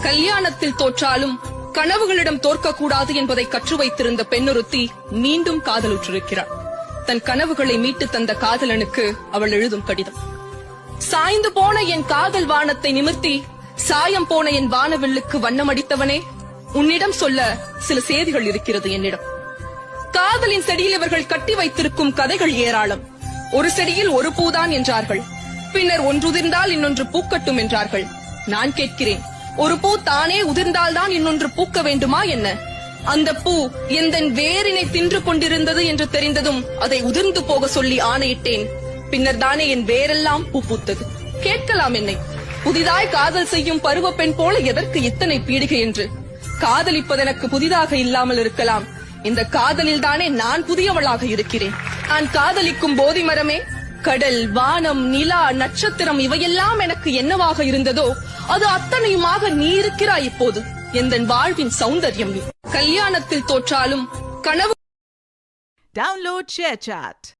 கல்யாணத்தில் தோற்றாலும் கனவுகளிடம் தோற்கக்கூடாது என்பதை கற்று வைத்திருந்த பெண்ணொருத்தி மீண்டும் காதலுற்றிருக்கிறார். தன் கனவுகளை மீட்டு தந்த காதலனுக்கு அவள் எழுதும் கடிதம். சாய்ந்து போன என் காதல் வானத்தை நிமிர்த்தி சாயம் போன என் வானவில்லுக்கு வண்ணமடித்தவனே, உன்னிடம் சொல்ல சில செய்திகள் இருக்கிறது என்னிடம். காதலின் செடியில் இவர்கள் கட்டி வைத்திருக்கும் கதைகள் ஏராளம். ஒரு செடியில் ஒரு பூதான் என்றார்கள், பின்னர் ஒன்றுதிர்ந்தால் இன்னொன்று பூக்கட்டும் என்றார்கள். நான் கேட்கிறேன், ஒரு பூ தானே உதிர்ந்தால்தான் இன்னொன்று பூக்க வேண்டுமா என்ன? அந்த பூ எந்தன் வேரினை தின்று கொண்டிருந்தது என்று தெரிந்ததும் அதை உதிர்ந்து போக சொல்லி ஆணையிட்டேன். பின்னர் தானே என் வேரெல்லாம் பூ பூத்தது. கேட்கலாம் என்னை, புதிதாய் காதல் செய்யும் பருவ பெண் போல எதற்கு இத்தனை பீடிகை என்று. காதலிப்பது எனக்கு புதிதாக இல்லாமல் இருக்கலாம், இந்த காதலில் தானே நான் புதியவளாக இருக்கிறேன். நான் காதலிக்கும் போதி மரமே, கடல், வானம், நிலா, நட்சத்திரம் இவையெல்லாம் எனக்கு என்னவாக இருந்ததோ அது அத்தனையுமாக நீ இருக்கிறாய் இப்போது. எந்தன் வாழ்வின் சௌந்தர்யம் நீ. கல்யாணத்தில் தோற்றாலும் கனவு. Download ShareChat.